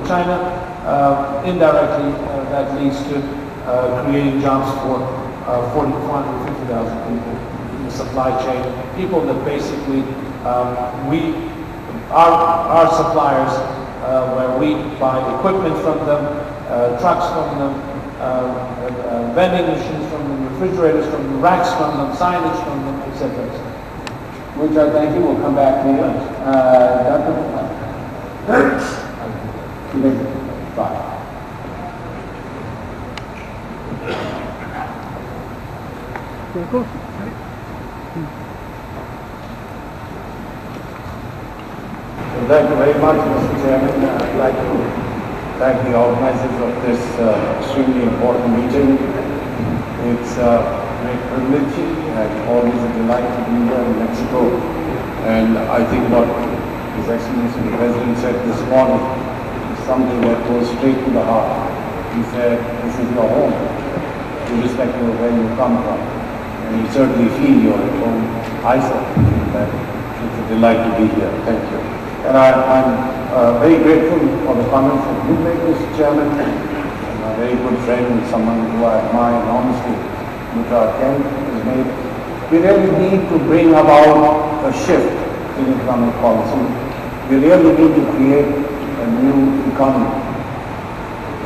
China. Indirectly, that leads to creating jobs for 450,000 people in the supply chain. People that basically our suppliers, where we buy equipment from them, trucks from them, vending machines from them, refrigerators from them, racks from them, signage from them, etc. Which I thank you. We'll come back to you. Dr. Thank you very much, Mr. Chairman. I'd like to thank the organizers of this extremely important meeting. It's a great privilege and always a delight to be here in Mexico. And I think what His Excellency the President said this morning is something that goes straight to the heart. He said, this is your home, irrespective of where you come from. And you certainly feel you're at home. I certainly feel that it's a delight to be here. Thank you. And I'm very grateful for the comments that you made, Mr. Chairman, and a very good friend and someone who I admire enormously, Mr. Kent, has made. We really need to bring about a shift in economic policy. We really need to create a new economy.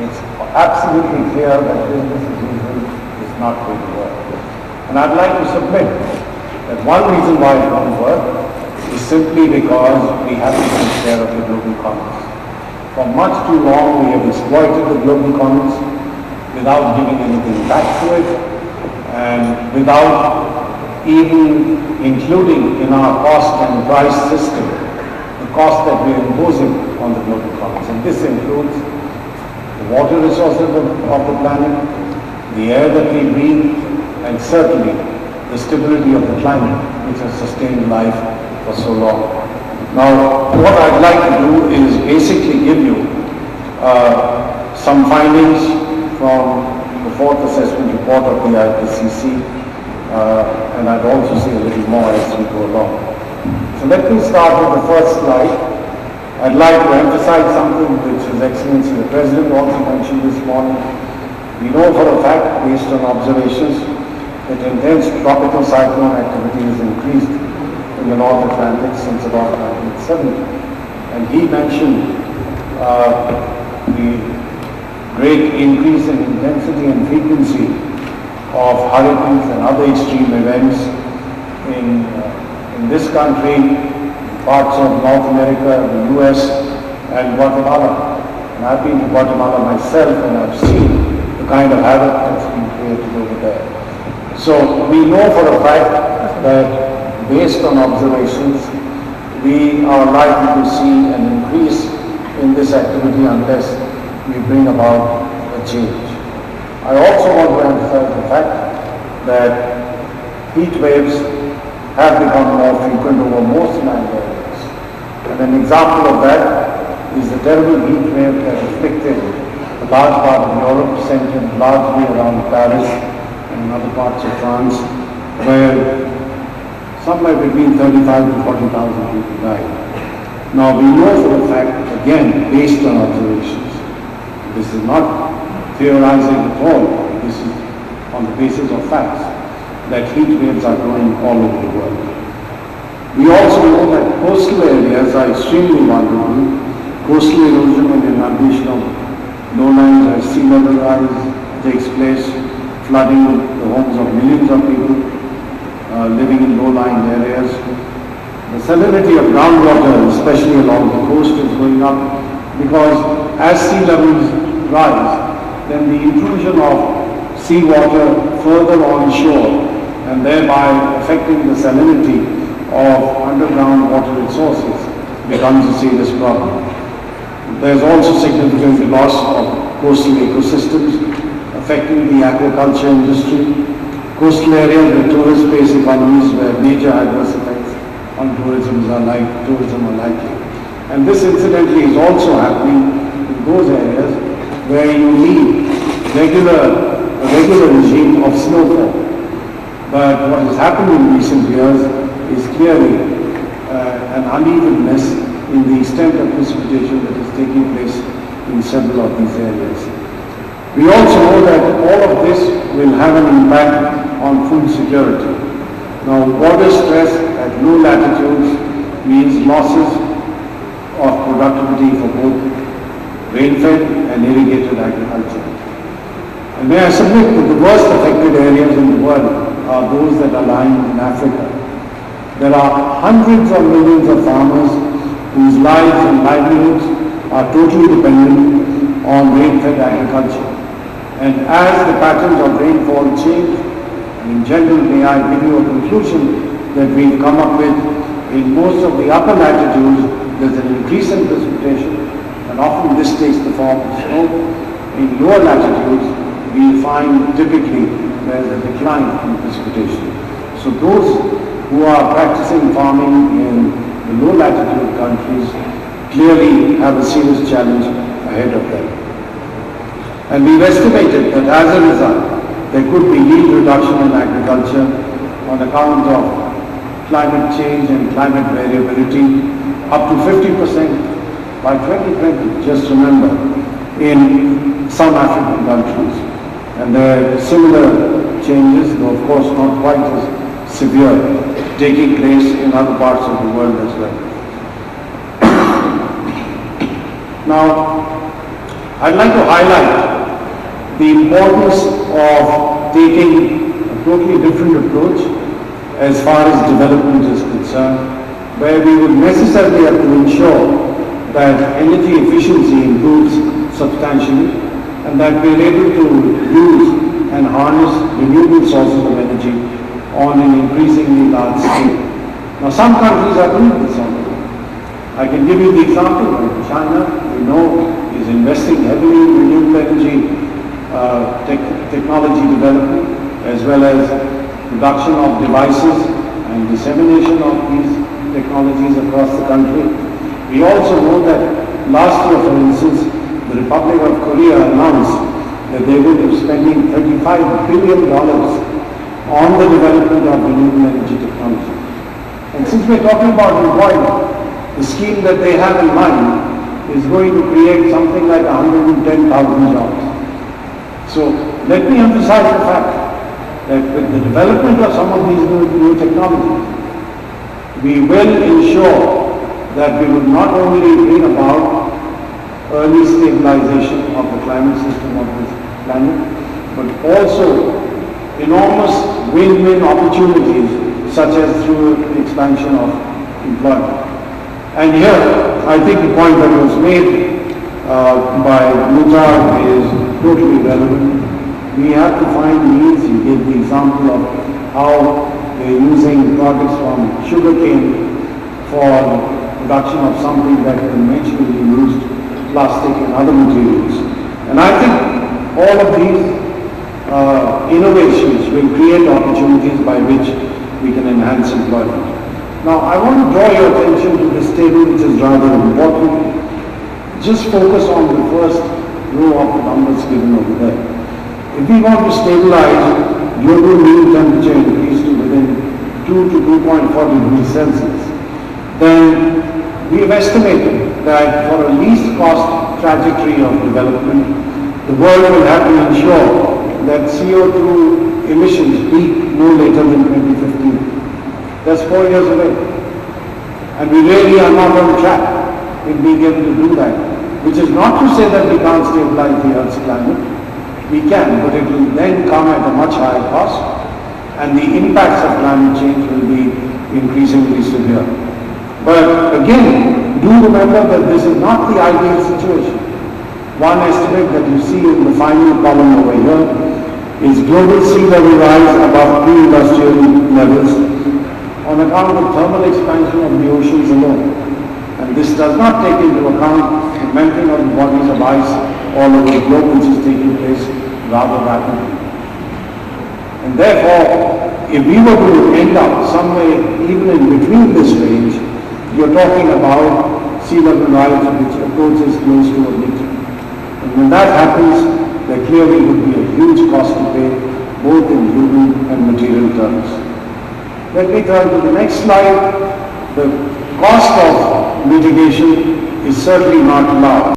It's absolutely clear that business as usual is not going to work. And I'd like to submit that one reason why it won't work is simply because we have to take care of the global commons. For much too long we have exploited the global commons without giving anything back to it and without even including in our cost and price system the cost that we are imposing on the global commons. And this includes the water resources of the planet, the air that we breathe, and certainly the stability of the climate which has sustained life for so long. Now, what I'd like to do is basically give you some findings from the fourth assessment report of the IPCC, and I'd also say a little more as we go along. So let me start with the first slide. I'd like to emphasize something which His Excellency the President also mentioned this morning. We know for a fact, based on observations, that intense tropical cyclone activity has increased in the North Atlantic since about 1970. And he mentioned the great increase in intensity and frequency of hurricanes and other extreme events in this country, parts of North America, the US, and Guatemala. And I've been to Guatemala myself and I've seen the kind of havoc that's been created over there. So we know for a fact that based on observations, we are likely to see an increase in this activity unless we bring about a change. I also want to emphasize the fact that heat waves have become more frequent over most land areas. And an example of that is the terrible heat wave that afflicted a large part of Europe, centered largely around Paris and other parts of France, where somewhere between 35 to 40,000 people died. Now we know for a fact, again, based on observations, this is not theorizing at all, this is on the basis of facts, that heat waves are growing all over the world. We also know that coastal areas are extremely vulnerable. Coastal erosion and inundation of lowlands as sea level rise takes place, flooding the homes of millions of people living in low-lying areas. The salinity of groundwater, especially along the coast, is going up because as sea levels rise, then the intrusion of seawater further onshore and thereby affecting the salinity of underground water resources becomes a serious problem. There's also significant loss of coastal ecosystems affecting the aquaculture industry. Coastal areas with tourist-based economies where major adverse effects on tourism are likely. And this incidentally is also happening in those areas where you need a regular regime of snowfall. But what has happened in recent years is clearly an unevenness in the extent of precipitation that is taking place in several of these areas. We also know that all of this will have an impact on food security. Now, water stress at low latitudes means losses of productivity for both rain-fed and irrigated agriculture. And may I submit that the worst affected areas in the world are those that are lying in Africa. There are hundreds of millions of farmers whose lives and livelihoods are totally dependent on rain-fed agriculture. And as the patterns of rainfall change, and in general, may I give you a conclusion that we've come up with, in most of the upper latitudes, there's an increase in precipitation, and often this takes the form of snow. In lower latitudes, we find typically there's a decline in precipitation. So those who are practicing farming in the low latitude countries clearly have a serious challenge ahead of them. And we've estimated that as a result, there could be yield reduction in agriculture on account of climate change and climate variability up to 50% by 2020, just remember, in some African countries. And there are similar changes, though of course not quite as severe, taking place in other parts of the world as well. Now, I'd like to highlight the importance of taking a totally different approach as far as development is concerned, where we would necessarily have to ensure that energy efficiency improves substantially and that we are able to use and harness renewable sources of energy on an increasingly large scale. Now, some countries are doing this already. I can give you the example of China. We know is investing heavily in renewable energy technology development, as well as production of devices and dissemination of these technologies across the country. We also know that last year, for instance, the Republic of Korea announced that they would be spending $35 billion on the development of renewable energy technology. And since we're talking about employment, the scheme that they have in mind is going to create something like 110,000 jobs. So let me emphasize the fact that with the development of some of these new technologies, we will ensure that we would not only bring about early stabilization of the climate system of this planet, but also enormous win-win opportunities, such as through the expansion of employment. And here, I think the point that was made by Mutar is totally relevant. We have to find means. You gave the example of how they're using products from sugarcane for production of something that conventionally used plastic and other materials. And I think all of these innovations will create opportunities by which we can enhance employment. Now, I want to draw your attention to this table, which is rather important. Just focus on the first row of the numbers given over there. If we want to stabilize global mean temperature increase to within 2 to 2.4 degrees Celsius, then we have estimated that for a least cost trajectory of development, the world will have to ensure that CO2 emissions peak no later than 2015. That's 4 years away. And we really are not on track in being able to do that. Which is not to say that we can't stabilize the Earth's climate. We can, but it will then come at a much higher cost, and the impacts of climate change will be increasingly severe. But again, do remember that this is not the ideal situation. One estimate that you see in the final column over here is global sea level rise above pre-industrial levels on account of thermal expansion of the oceans alone. And this does not take into account the melting of the bodies of ice all over the globe, which is taking place rather rapidly. And therefore, if we were to end up somewhere even in between this range, you're talking about sea level rise which approaches close to a meter. And when that happens, there clearly would be a huge cost to pay, both in human and material terms. Let me turn to the next slide. The cost of mitigation is certainly not large.